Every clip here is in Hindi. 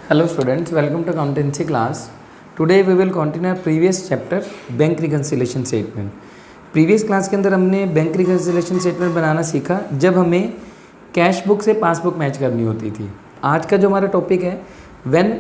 Hello students, welcome to accountancy class. Today we will continue our previous chapter bank reconciliation statement. Previous class के अंदर हमने बैंक रिकन्सिलेशन स्टेटमेंट बनाना सीखा जब हमें कैश बुक से पासबुक मैच करनी होती थी. आज का जो हमारा टॉपिक है when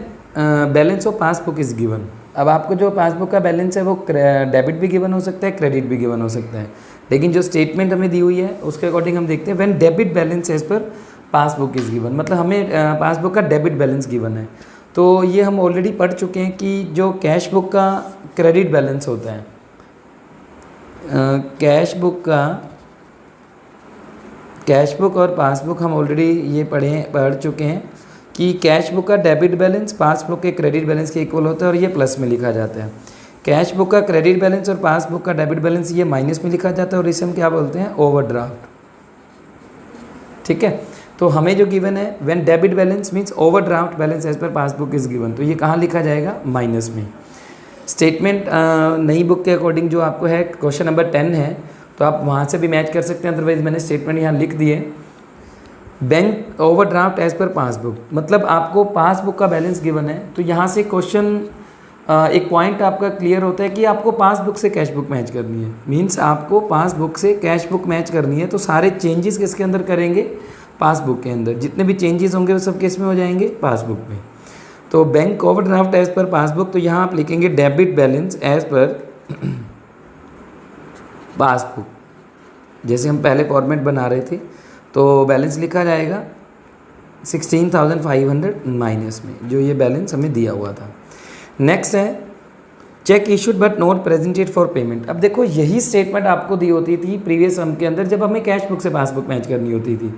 balance of passbook is given. अब आपको जो पासबुक का बैलेंस है वो डेबिट भी गिवन हो सकता है, क्रेडिट भी गिवन हो सकता है, लेकिन जो स्टेटमेंट हमें दी हुई है उसके अकॉर्डिंग हम देखते हैं when debit balance as per passbook is given, मतलब हमें पासबुक का डेबिट बैलेंस गिवन है. तो ये हम ऑलरेडी पढ़ चुके हैं कि जो कैश बुक का क्रेडिट बैलेंस होता है, कैश बुक और पासबुक हम ऑलरेडी ये पढ़ चुके हैं कि कैश बुक का डेबिट बैलेंस पासबुक के क्रेडिट बैलेंस के इक्वल होता है और ये प्लस में लिखा जाता है. कैश बुक का क्रेडिट बैलेंस और पासबुक का डेबिट बैलेंस ये माइनस में लिखा जाता है और इसे हम क्या बोलते हैं, ओवरड्राफ्ट. ठीक है, तो हमें जो गिवन है when debit balance means overdraft balance as per passbook is given, तो ये कहाँ लिखा जाएगा, माइनस में. स्टेटमेंट नई बुक के अकॉर्डिंग जो आपको है क्वेश्चन नंबर 10 है, तो आप वहाँ से भी मैच कर सकते हैं. अदरवाइज मैंने स्टेटमेंट यहाँ लिख दिए bank overdraft as per passbook, मतलब आपको पासबुक का बैलेंस गिवन है. तो यहाँ से क्वेश्चन एक पॉइंट आपका क्लियर होता है कि आपको पासबुक से कैश बुक मैच करनी है. मीन्स आपको पासबुक से कैश बुक मैच करनी है, तो सारे चेंजेस किसके अंदर करेंगे, पासबुक के अंदर. जितने भी चेंजेस होंगे वो सब किस में हो जाएंगे, पासबुक में. तो bank overdraft as per passbook, तो यहाँ आप लिखेंगे debit balance as per passbook. जैसे हम पहले फॉर्मेट बना रहे थे तो बैलेंस लिखा जाएगा 16,500 माइनस में, जो ये बैलेंस हमें दिया हुआ था. नेक्स्ट है cheque issued but not presented for payment. अब देखो यही स्टेटमेंट आपको दी होती थी प्रीवियस सम के अंदर जब हमें कैश बुक से पासबुक मैच करनी होती थी.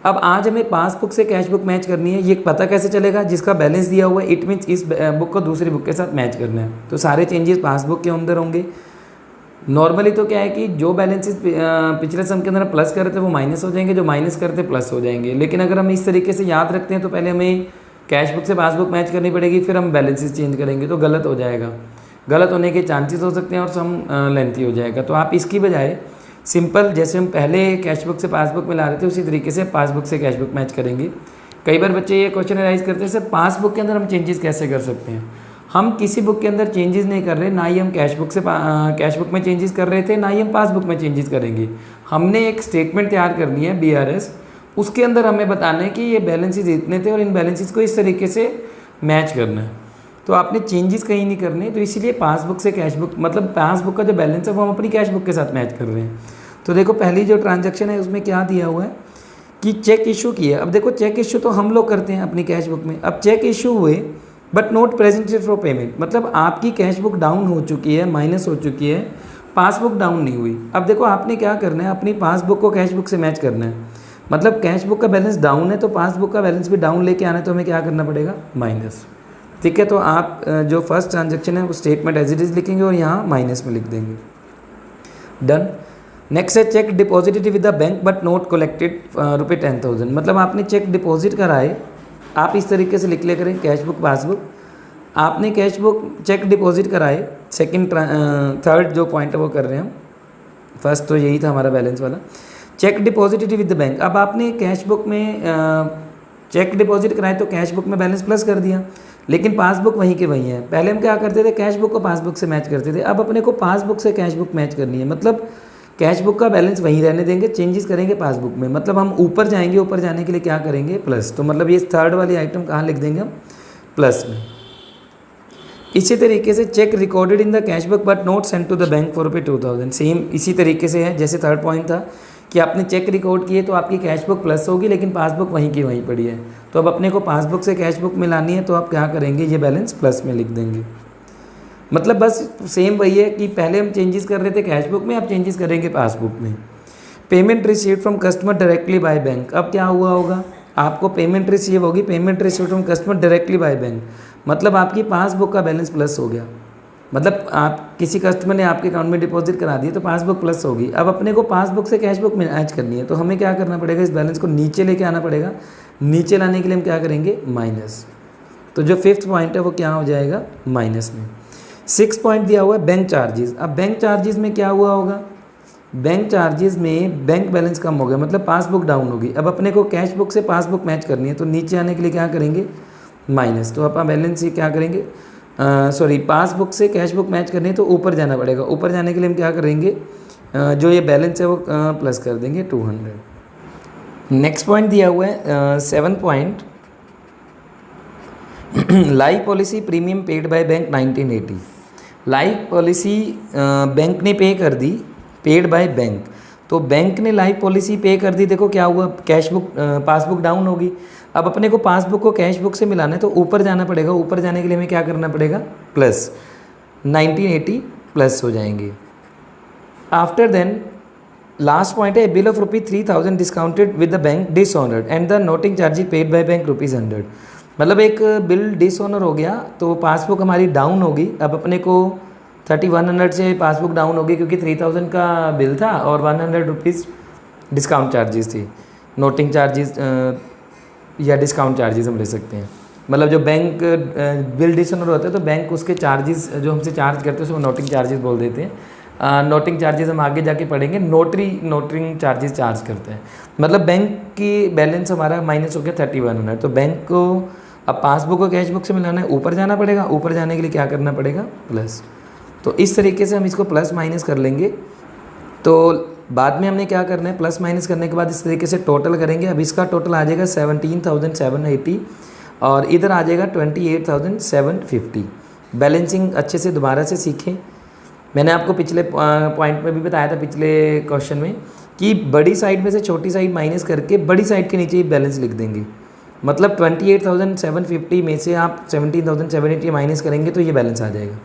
अब आज हमें पासबुक से कैश बुक मैच करनी है. ये पता कैसे चलेगा, जिसका बैलेंस दिया हुआ है इट मीन्स इस बुक को दूसरी बुक के साथ मैच करना है. तो सारे चेंजेस पासबुक के अंदर होंगे. नॉर्मली तो क्या है कि जो बैलेंसेस पिछले सम के अंदर प्लस कर रहे थे वो माइनस हो जाएंगे, जो माइनस करते प्लस हो जाएंगे. लेकिन अगर हम इस तरीके से याद रखते हैं तो पहले हमें कैश बुक से पासबुक मैच करनी पड़ेगी, फिर हम बैलेंसेस चेंज करेंगे, तो गलत हो जाएगा. गलत होने के चांसेस हो सकते हैं और सम लेंथी हो जाएगा. तो आप इसकी बजाय सिंपल जैसे हम पहले कैश बुक से पासबुक में ला रहे थे उसी तरीके से पासबुक से कैश बुक मैच करेंगे. कई बार बच्चे ये क्वेश्चन राइज करते हैं सर पासबुक के अंदर हम चेंजेस कैसे कर सकते हैं. हम किसी बुक के अंदर चेंजेस नहीं कर रहे, ना ही हम कैश बुक में चेंजेस कर रहे थे, ना ही हम पासबुक में चेंजेस करेंगे. हमने एक स्टेटमेंट तैयार करनी है BRS, उसके अंदर हमें बताना है कि ये बैलेंसेस इतने थे और इन बैलेंसेस को इस तरीके से मैच करना है. तो आपने चेंजेस कहीं नहीं करने, तो इसीलिए पासबुक से कैश बुक, मतलब पासबुक का जो बैलेंस है वो हम अपनी कैश बुक के साथ मैच कर रहे हैं. तो देखो पहली जो ट्रांजैक्शन है उसमें क्या दिया हुआ है कि चेक इशू किया. अब देखो चेक इशू तो हम लोग करते हैं अपनी कैश बुक में. अब चेक इशू हुए but not presented for payment, मतलब आपकी कैश बुक डाउन हो चुकी है, माइनस हो चुकी है, पासबुक डाउन नहीं हुई. अब देखो आपने क्या करना है, अपनी पासबुक को कैश बुक से मैच करना है. मतलब कैश बुक का बैलेंस डाउन है तो पासबुक का बैलेंस भी डाउन लेके आना है, तो हमें क्या करना पड़ेगा, माइनस. ठीक है, तो आप जो फर्स्ट ट्रांजैक्शन है वो स्टेटमेंट एज इट इज़ लिखेंगे और यहाँ माइनस में लिख देंगे. डन. नेक्स्ट है check deposited with the bank but not collected ₹10,000, मतलब आपने चेक डिपॉजिट कराए. आप इस तरीके से लिख ले करें कैश बुक पासबुक. आपने कैश बुक चेक डिपॉजिट कराए, सेकंड थर्ड जो पॉइंट है वो कर रहे हैं हम. फर्स्ट तो यही था हमारा बैलेंस वाला, check deposited with the bank. अब आपने कैश बुक में चेक डिपॉजिट कराए तो कैश बुक में बैलेंस प्लस कर दिया, लेकिन पासबुक वहीं के वहीं है. पहले हम क्या करते थे, कैश बुक को पासबुक से मैच करते थे. अब अपने को पासबुक से कैश बुक मैच करनी है, मतलब कैश बुक का बैलेंस वहीं रहने देंगे, चेंजेस करेंगे पासबुक में. मतलब हम ऊपर जाएंगे, ऊपर जाने के लिए क्या करेंगे, प्लस. तो मतलब ये थर्ड वाली आइटम कहाँ लिख देंगे हम, प्लस में. इसी तरीके से cheque recorded in the cash book but not send to the bank for ₹2,000. Same इसी तरीके से है जैसे थर्ड पॉइंट था कि आपने चेक रिकॉर्ड किए तो आपकी कैश बुक प्लस होगी, लेकिन पासबुक वहीं की वहीं पड़ी है. तो अब अपने को पासबुक से कैश बुक में लानी है, तो आप क्या करेंगे, ये बैलेंस प्लस में लिख देंगे. मतलब बस सेम वही है कि पहले हम चेंजेस कर रहे थे कैश बुक में, अब चेंजेस करेंगे पासबुक में. Payment received from customer directly by bank. अब क्या हुआ होगा, आपको पेमेंट रिसीव होगी, payment received from customer directly by bank, मतलब आपकी पासबुक का बैलेंस प्लस हो गया. मतलब आप किसी कस्टमर ने आपके अकाउंट में डिपॉजिट करा दिए तो पासबुक प्लस होगी. अब अपने को पासबुक से कैश बुक में मैच करनी है, तो हमें क्या करना पड़ेगा, इस बैलेंस को नीचे लेके आना पड़ेगा. नीचे लाने के लिए हम क्या करेंगे, माइनस. तो जो फिफ्थ पॉइंट है वो क्या हो जाएगा, माइनस में. 6 पॉइंट दिया हुआ है बैंक चार्जेस. अब बैंक चार्जेस में क्या हुआ होगा, बैंक चार्जेस में बैंक बैलेंस कम हो गया, मतलब पासबुक डाउन होगी. अब अपने को कैश बुक से पासबुक मैच करनी है, तो नीचे आने के लिए क्या करेंगे, माइनस, तो अपन बैलेंस ये क्या करेंगे, सॉरी पासबुक से कैश बुक मैच करनी है तो ऊपर जाना पड़ेगा। ऊपर जाने के लिए हम क्या करेंगे, जो ये बैलेंस है वो प्लस कर देंगे 200। नेक्स्ट पॉइंट दिया हुआ है 7 point, life policy premium paid by bank 1980। Life policy bank ने पे कर दी, पेड बाय बैंक, तो बैंक ने लाइफ पॉलिसी पे कर दी। देखो क्या हुआ, कैश बुक पासबुक डाउन होगी। अब अपने को पासबुक को कैश बुक से मिलाना है तो ऊपर जाना पड़ेगा। ऊपर जाने के लिए हमें क्या करना पड़ेगा, प्लस 1980 प्लस हो जाएंगे। आफ्टर देन लास्ट पॉइंट है, bill of ₹3000 discounted with the bank dishonoured and the noting charges paid by bank ₹100। मतलब एक बिल डिसऑनर हो गया तो पासबुक हमारी डाउन होगी। अब अपने को 3100 से पासबुक डाउन होगी क्योंकि 3000 का बिल था और ₹100 डिस्काउंट चार्जेस थी, नोटिंग चार्जेस या डिस्काउंट चार्जेस हम ले सकते हैं। मतलब जो बैंक बिल डिसऑनर होता है तो बैंक उसके चार्जेस जो हमसे चार्ज करते हैं उसको नोटिंग चार्जेस बोल देते हैं। नोटिंग चार्जेस हम आगे जाके पढ़ेंगे, नोटिंग चार्जेस चार्ज करते हैं। मतलब बैंक की बैलेंस हमारा माइनस हो गया 3100। तो बैंक को अब पासबुक को कैश बुक से मिलाना है, ऊपर जाना पड़ेगा। ऊपर जाने के लिए क्या करना पड़ेगा, प्लस। तो इस तरीके से हम इसको प्लस माइनस कर लेंगे। तो बाद में हमने क्या करना है, प्लस माइनस करने के बाद इस तरीके से टोटल करेंगे। अब इसका टोटल आ जाएगा 17,780 और इधर आ जाएगा 28,750। बैलेंसिंग अच्छे से दोबारा से सीखें। मैंने आपको पिछले पॉइंट में भी बताया था, पिछले क्वेश्चन में, कि बड़ी साइड में से छोटी साइड माइनस करके बड़ी साइड के नीचे ही बैलेंस लिख देंगे। मतलब 28,750 में से आप 17,780 माइनस करेंगे तो ये बैलेंस आ जाएगा।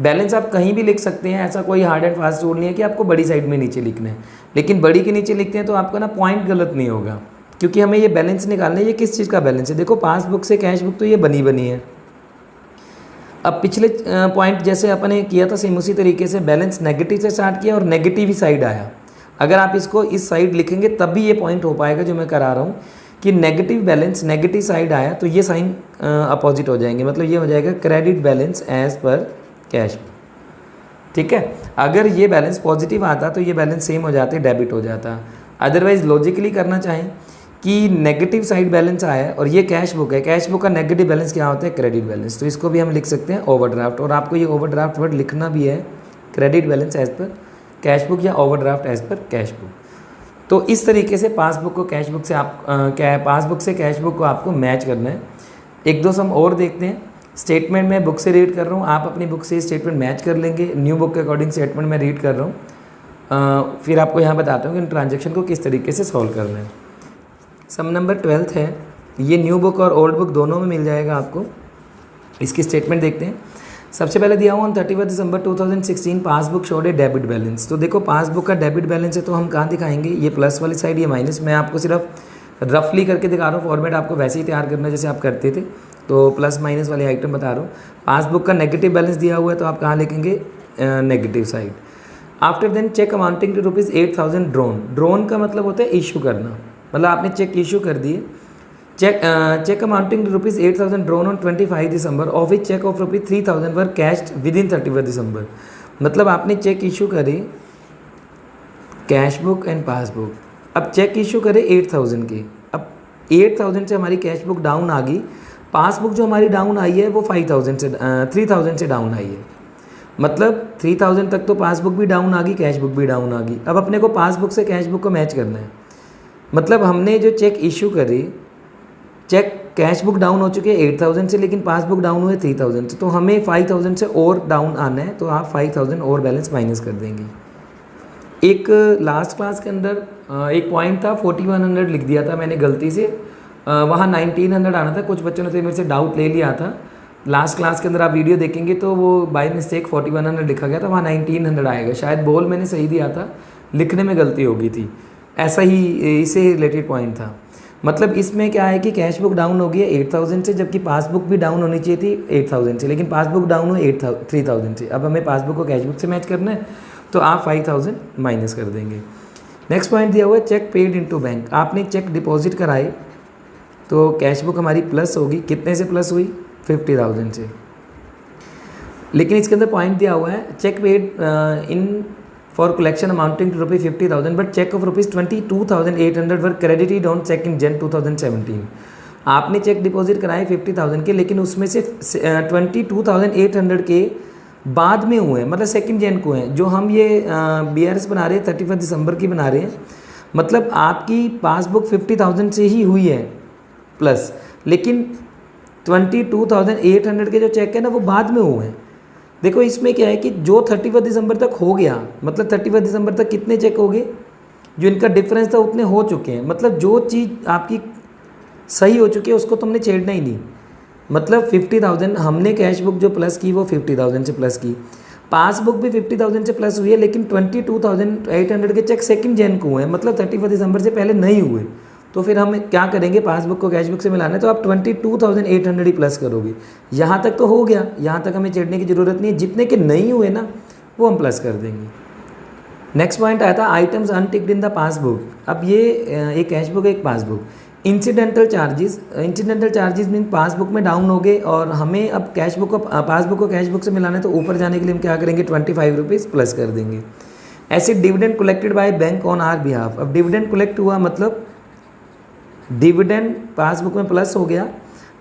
बैलेंस आप कहीं भी लिख सकते हैं, ऐसा कोई हार्ड एंड फास्ट रूल नहीं है कि आपको बड़ी साइड में नीचे लिखना है। लेकिन बड़ी के नीचे लिखते हैं तो आपका ना पॉइंट गलत नहीं होगा, क्योंकि हमें ये बैलेंस निकालना है। ये किस चीज़ का बैलेंस है, देखो पासबुक से कैश बुक तो ये बनी है। अब पिछले पॉइंट जैसे अपने किया था सेम उसी तरीके से बैलेंस नेगेटिव से स्टार्ट किया और नेगेटिव ही साइड आया। अगर आप इसको इस साइड लिखेंगे तब भी ये पॉइंट हो पाएगा जो मैं करा रहा हूँ कि नेगेटिव बैलेंस नेगेटिव साइड आया तो ये साइन अपोजिट हो जाएंगे। मतलब ये हो जाएगा credit balance as per cash. ठीक है, अगर ये बैलेंस पॉजिटिव आता तो ये बैलेंस सेम हो जाते, डेबिट हो जाता। अदरवाइज लॉजिकली करना चाहें कि नेगेटिव साइड बैलेंस आया और ये कैश बुक है, कैश बुक का नेगेटिव बैलेंस क्या होता है, क्रेडिट बैलेंस। तो इसको भी हम लिख सकते हैं ओवरड्राफ्ट। और आपको ये ओवरड्राफ्ट वर्ड लिखना भी है, credit balance as per cash book या overdraft as per cash book. तो इस तरीके से पासबुक को कैश बुक से पासबुक से कैश बुक को आपको मैच करना है। एक दो सम और देखते हैं। स्टेटमेंट मैं बुक से रीड कर रहा हूँ, आप अपनी बुक से स्टेटमेंट मैच कर लेंगे। न्यू बुक के अकॉर्डिंग स्टेटमेंट मैं रीड कर रहा हूँ। फिर आपको यहाँ बताता हूँ कि इन ट्रांजेक्शन को किस तरीके से सॉल्व करना है। सम नंबर 12 है, ये न्यू बुक और ओल्ड बुक दोनों में मिल जाएगा आपको। इसकी स्टेटमेंट देखते हैं। सबसे पहले दिया हुआ 31 दिसंबर 2016 पासबुक शोड ए डेबिट बैलेंस। तो देखो पासबुक का डेबिट बैलेंस है तो हम कहाँ दिखाएंगे, ये प्लस वाली साइड, ये माइनस। मैं आपको सिर्फ रफली करके दिखा रहा हूँ, फॉर्मेट आपको वैसे ही तैयार करना है जैसे आप करते थे। तो प्लस माइनस वाली आइटम बता रहा हूँ। पासबुक का नेगेटिव बैलेंस दिया हुआ है तो आप कहाँ लिखेंगे, negative side. After then cheque amounting to ₹8,000 drawn का मतलब होता है इशू करना। मतलब आपने चेक इशू कर दिए। Cheque amounting to ₹8,000 drawn on 25 December of which cheque of ₹3,000 were cashed within 31 December. मतलब आपने चेक इशू करे, कैश बुक एंड पासबुक। अब चेक इशू करे 8,000 के। अब 8,000 से हमारी कैश बुक डाउन आ गई, पासबुक जो हमारी डाउन आई है वो 3,000 से डाउन आई है। मतलब 3,000 तक तो पासबुक भी डाउन आ गई, कैश बुक भी डाउन आ गई। अब अपने को पासबुक से कैश बुक को मैच करना है। मतलब हमने जो चेक इशू करी, चेक कैश बुक डाउन हो चुकी है 8,000 से, लेकिन पासबुक डाउन हुए 3,000 से। तो हमें 5,000 से और डाउन आना है, तो आप 5,000 और बैलेंस माइनस कर देंगे। एक लास्ट क्लास के अंदर एक पॉइंट था 4100 लिख दिया था मैंने गलती से, वहाँ 1900 आना था। कुछ बच्चों ने तो मेरे से डाउट ले लिया था। लास्ट क्लास के अंदर आप वीडियो देखेंगे तो वो बाय मिस्टेक 4100 लिखा गया था, वहाँ 1900 आएगा। शायद बोल मैंने सही दिया था, लिखने में गलती हो गई थी। ऐसा ही इससे रिलेटेड पॉइंट था। मतलब इसमें क्या है कि कैश बुक डाउन हो गई है 8,000 से, जबकि पासबुक भी डाउन होनी चाहिए थी 8,000 से, लेकिन पासबुक डाउन हुई 3,000 से। अब हमें पासबुक को कैश बुक से मैच करना है तो आप 5,000 माइनस कर देंगे। नेक्स्ट पॉइंट दिया हुआ है चेक पेड इनटू बैंक। आपने चेक डिपॉजिट कराए तो कैश बुक हमारी प्लस होगी। कितने से प्लस हुई, 50,000 से। लेकिन इसके अंदर पॉइंट दिया हुआ है cheque paid in for collection amounting to ₹50,000 but cheque of ₹22,800 were credited on cheque in Jan 2017। आपने चेक डिपॉजिट कराए 50,000 के, लेकिन उसमें से 22,800 के बाद में हुए हैं, मतलब सेकंड जैन को हैं। जो हम ये BRS बना रहे हैं 31 दिसंबर की बना रहे हैं, मतलब आपकी पासबुक 50,000 से ही हुई है प्लस, लेकिन 22,800 के जो चेक है ना वो बाद में हुए हैं। देखो इसमें क्या है कि जो 31 दिसंबर तक हो गया, मतलब 31 दिसंबर तक कितने चेक हो गए, जो इनका डिफरेंस था उतने हो चुके हैं। मतलब जो चीज़ आपकी सही हो चुकी है उसको तुमने छेड़ना ही नहीं। मतलब 50,000 हमने कैश बुक जो प्लस की वो 50,000 से प्लस की, पासबुक भी 50,000 से प्लस हुई है, लेकिन 22,800 के चेक सेकंड जैन को हुए हैं, मतलब 31 दिसंबर से पहले नहीं हुए। तो फिर हम क्या करेंगे, पासबुक को कैश बुक से मिलाना है तो आप 22,800 ही प्लस करोगे। यहाँ तक तो हो गया, यहाँ तक हमें छेड़ने की ज़रूरत नहीं है। जितने के नहीं हुए ना वो हम प्लस कर देंगे। नेक्स्ट पॉइंट आया था आइटम्स अनटिक्ड इन द पासबुक। अब ये एक कैश बुक एक passbook. Incidental charges mean passbook में डाउन हो गए और हमें अब कैश बुक को पासबुक को कैश बुक से मिलाना है, तो ऊपर जाने के लिए हम क्या करेंगे 25 रुपीज़ प्लस कर देंगे। ऐसे dividend collected by bank on our behalf. अब डिविडेंड कलेक्ट हुआ मतलब डिविडेंड पासबुक में प्लस हो गया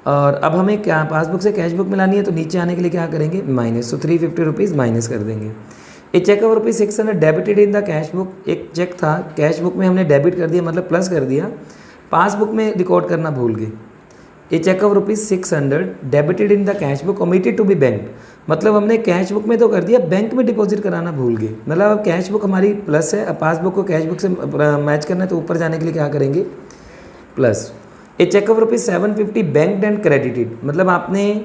और अब हमें क्या पासबुक से कैश बुक मिलानी है, तो नीचे आने के लिए क्या करेंगे माइनस, तो 350 रुपीज़ माइनस कर देंगे। A cheque of ₹600 debited in the cash book. एक चेक था कैश बुक में हमने डेबिट कर दिया मतलब प्लस कर दिया, पासबुक में रिकॉर्ड करना भूल गए। A cheque of ₹600 debited in the cash book omitted to be bank. मतलब हमने कैश बुक में तो कर दिया, बैंक में डिपॉजिट कराना भूल गए। मतलब अब कैश बुक हमारी प्लस है, अब पासबुक को कैश बुक से मैच करना है, तो ऊपर जाने के लिए क्या करेंगे plus. A cheque of ₹750 bank and credited. मतलब आपने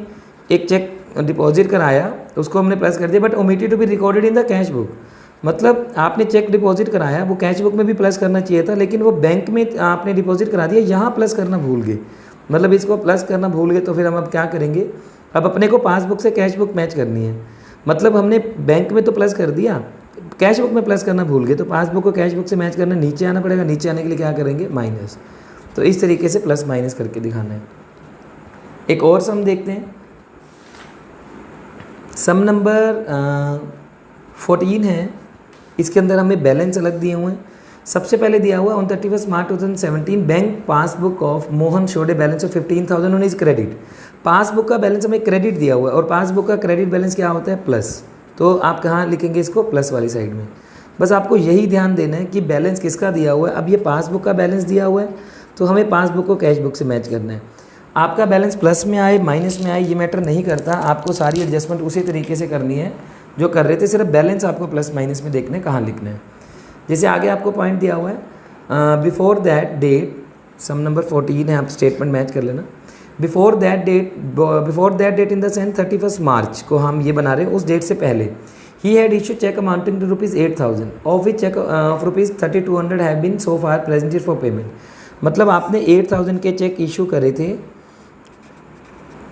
एक चेक डिपॉजिट कराया उसको हमने प्लस कर दिया, but omitted to be recorded in the cash book. मतलब आपने चेक डिपॉजिट कराया वो कैश बुक में भी प्लस करना चाहिए था, लेकिन वो बैंक में आपने डिपॉजिट करा दिया, यहाँ प्लस करना भूल गए। मतलब इसको प्लस करना भूल गए, तो फिर हम अब क्या करेंगे, अब अपने को पासबुक से कैश बुक मैच करनी है। मतलब हमने बैंक में तो प्लस कर दिया, कैश बुक में प्लस करना भूल गए, तो पासबुक को कैश बुक से मैच करना नीचे आना पड़ेगा। नीचे आने के लिए क्या करेंगे माइनस। तो इस तरीके से प्लस माइनस करके दिखाना है। एक और सम देखते हैं, सम नंबर 14 है। इसके अंदर हमें बैलेंस अलग दिए हुए हैं। सबसे पहले दिया हुआ on 31 March 2017 bank passbook of Mohan showed a balance of 15,000 on is credit. Passbook का बैलेंस हमें क्रेडिट दिया हुआ है और पासबुक का क्रेडिट बैलेंस क्या होता है प्लस। तो आप कहाँ लिखेंगे इसको, प्लस वाली साइड में। बस आपको यही ध्यान देना है कि बैलेंस किसका दिया हुआ है। अब ये पासबुक का बैलेंस दिया हुआ है तो हमें पासबुक को कैश बुक से मैच करना है। आपका बैलेंस प्लस में आए माइनस में आए ये मैटर नहीं करता, आपको सारी एडजस्टमेंट उसी तरीके से करनी है जो कर रहे थे, सिर्फ बैलेंस आपको प्लस माइनस में देखना है कहाँ लिखना है। जैसे आगे आपको पॉइंट दिया हुआ है before that date, some number 14 है, आप स्टेटमेंट मैच कर लेना। Before that date in the sense 31 March को हम ये बना रहे हैं, उस डेट से पहले ही had issue cheque amounting to ₹8,000 of which cheque of ₹3,200 have been so far presented for payment. मतलब आपने 8,000 के चेक इशू करे थे,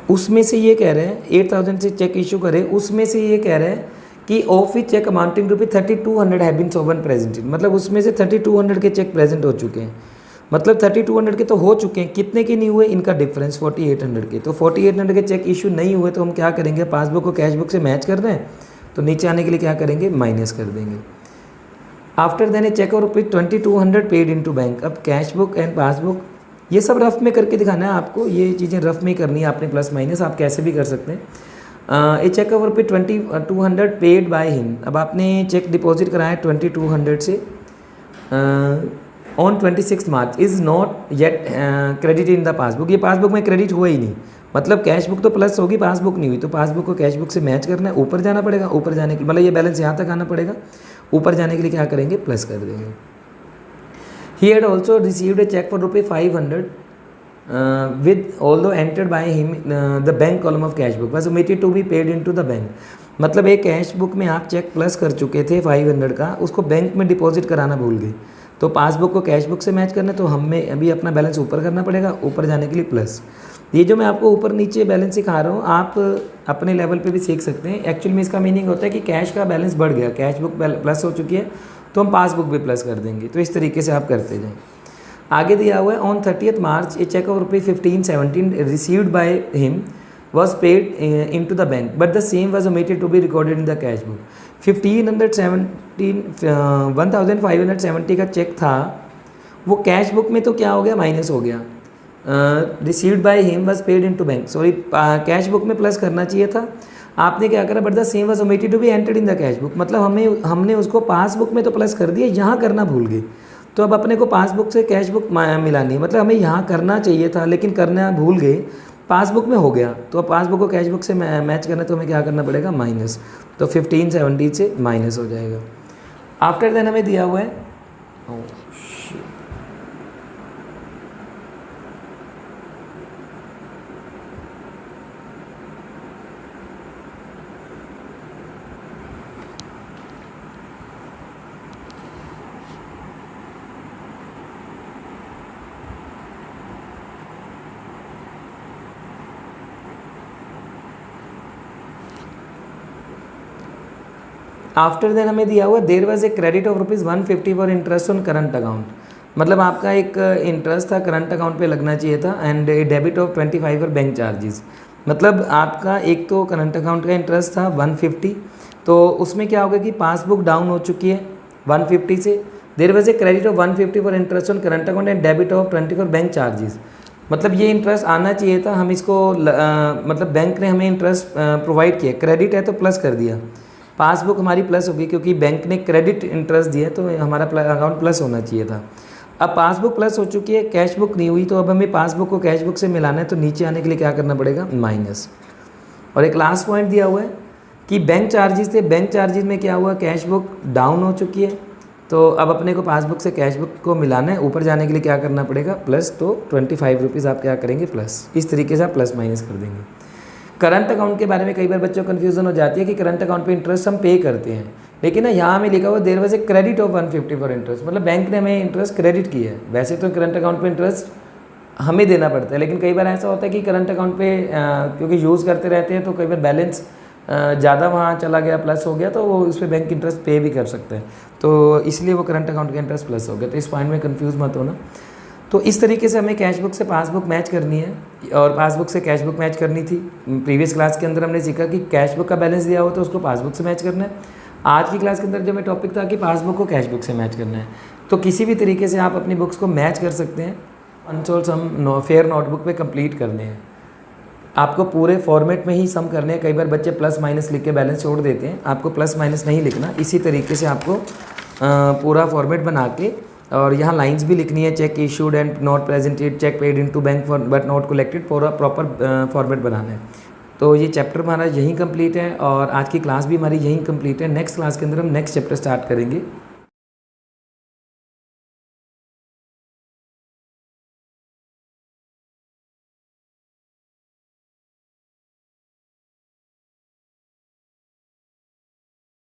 उसमें से ये कह रहे हैं 8,000 से चेक इशू करे, उसमें से ये कह रहे हैं कि of which cheque amounting to ₹3,200 have been so one presented. मतलब उसमें से 3,200 के चेक प्रेजेंट हो चुके हैं। मतलब 3,200 के तो हो चुके हैं, कितने के नहीं हुए, इनका डिफरेंस 4,800 के। तो 4,800 के चेक इशू नहीं हुए तो हम क्या करेंगे, पासबुक को कैश बुक से मैच कर रहे हैं तो नीचे आने के लिए क्या करेंगे माइनस कर देंगे। आफ्टर देन ए चेक और ₹2,200 पेड इनटू बैंक। अब कैश बुक एंड पासबुक ये सब रफ में करके दिखाना है आपको, ये चीज़ें रफ में करनी है आपने, प्लस माइनस आप कैसे भी कर सकते हैं। ए चेक ओवर पे 2,200 पेड बाय हिम। अब आपने चेक डिपॉजिट कराया 2,200 से on 26 March is not yet credit in the passbook. ये पासबुक में क्रेडिट हुआ ही नहीं, मतलब कैश बुक तो प्लस होगी, पासबुक नहीं हुई, तो पासबुक को कैश बुक से मैच करना है, ऊपर जाना पड़ेगा। ऊपर जाने के मतलब ये बैलेंस यहाँ तक आना पड़ेगा, ऊपर जाने के लिए क्या करेंगे प्लस कर देंगे। He had also received a check for ₹500 with although entered by him the bank column of cash book was omitted to be paid into the bank। मतलब एक कैश बुक में आप चेक प्लस कर चुके थे 500 का, उसको बैंक में डिपॉजिट कराना भूल गए, तो पासबुक को कैश बुक से मैच करना है, तो हमें अभी अपना बैलेंस ऊपर करना पड़ेगा, ऊपर जाने के लिए प्लस। ये जो मैं आपको ऊपर नीचे बैलेंस सिखा रहा हूँ आप अपने लेवल पे भी सीख सकते हैं। एक्चुअली में इसका मीनिंग होता है कि कैश का बैलेंस बढ़ गया, कैश बुक प्लस हो चुकी है तो हम पासबुक भी प्लस कर देंगे। तो इस तरीके से आप करते जाएं। आगे दिया हुआ है on 30 March a cheque of ₹1517 received by him was paid into the bank but the same was omitted to be recorded in the cash book. 1,570 का चेक था, वो कैश बुक में तो क्या हो गया माइनस हो गया, received by him was paid into bank, sorry cash book में प्लस करना चाहिए था, आपने क्या करा, but the same was omitted to be entered in the cash book, मतलब हमने उसको पासबुक में तो प्लस कर दिया, यहाँ करना भूल गए। तो अब अपने को पासबुक से कैश बुक मिलानी है, मतलब हमें यहाँ करना चाहिए था लेकिन करना भूल गए, पासबुक में हो गया, तो अब पासबुक को कैश बुक से मैच करना, तो हमें क्या करना पड़ेगा, माइनस, तो 1570 से माइनस हो जाएगा। आफ्टर देन हमें दिया हुआ है आफ्टर देन हमें दिया हुआ there was a credit of ₹150 for interest on current account, मतलब आपका एक इंटरेस्ट था करंट अकाउंट पे लगना चाहिए था, and A debit of 25 for bank charges, मतलब आपका एक तो करंट अकाउंट का इंटरेस्ट था 150, तो उसमें क्या होगा कि पासबुक डाउन हो चुकी है 150 से, there was a credit of 150 for interest on current account and debit of 20 for bank charges, मतलब ये इंटरेस्ट आना चाहिए था, हम इसको मतलब बैंक ने हमें इंटरेस्ट प्रोवाइड किया, क्रेडिट है तो प्लस कर दिया, पासबुक हमारी प्लस होगी क्योंकि बैंक ने क्रेडिट इंटरेस्ट दिया तो हमारा अकाउंट प्लस होना चाहिए था। अब पासबुक प्लस हो चुकी है, कैश बुक नहीं हुई, तो अब हमें पासबुक को कैश बुक से मिलाना है, तो नीचे आने के लिए क्या करना पड़ेगा, माइनस। और एक लास्ट पॉइंट दिया हुआ है कि बैंक चार्जेस थे, बैंक चार्जेस में क्या हुआ, कैश बुक डाउन हो चुकी है, तो अब अपने को पासबुक से कैश बुक को मिलाना है, ऊपर जाने के लिए क्या करना पड़ेगा, प्लस, तो 25 रुपीज़ आप क्या करेंगे, प्लस, इस तरीके से आप प्लस माइनस कर देंगे। करंट अकाउंट के बारे में कई बार बच्चों को कन्फ्यूजन हो जाती है कि करंट अकाउंट पे इंटरेस्ट हम पे करते हैं, लेकिन ना यहाँ हमें लिखा हुआ there was a credit of 150 for interest, मतलब बैंक ने हमें इंटरेस्ट क्रेडिट किया है, वैसे तो करंट अकाउंट पे इंटरेस्ट हमें देना पड़ता है, लेकिन कई बार ऐसा होता है कि करंट अकाउंट पे क्योंकि यूज़ करते रहते हैं तो कई बार बैलेंस ज़्यादा वहाँ चला गया, प्लस हो गया, तो वो उस पर बैंक इंटरेस्ट पे भी कर सकते हैं, तो इसलिए वो करंट अकाउंट का इंटरेस्ट प्लस हो गया, तो इस पॉइंट में कन्फ्यूज़ मत होना। तो इस तरीके से हमें कैश बुक से पासबुक मैच करनी है और पासबुक से कैश बुक मैच करनी थी। प्रीवियस क्लास के अंदर हमने सीखा कि कैश बुक का बैलेंस दिया हो तो उसको पासबुक से मैच करना है। आज की क्लास के अंदर जो मैं टॉपिक था कि पासबुक को कैश बुक से मैच करना है, तो किसी भी तरीके से आप अपनी बुक्स को मैच कर सकते हैं। अनसोल्व सम फेयर नोटबुक पे कंप्लीट करने हैं, आपको पूरे फॉर्मेट में ही सम करने हैं। कई बार बच्चे प्लस माइनस लिख के बैलेंस छोड़ देते हैं, आपको प्लस माइनस नहीं लिखना, इसी तरीके से आपको पूरा फॉर्मेट बना के, और यहाँ लाइंस भी लिखनी है, cheque issued and not presented, cheque paid into bank but not collected, पूरा प्रॉपर फॉर्मेट बनाना है। तो ये चैप्टर हमारा यहीं कंप्लीट है और आज की क्लास भी हमारी यहीं कंप्लीट है। नेक्स्ट क्लास के अंदर हम नेक्स्ट चैप्टर स्टार्ट करेंगे।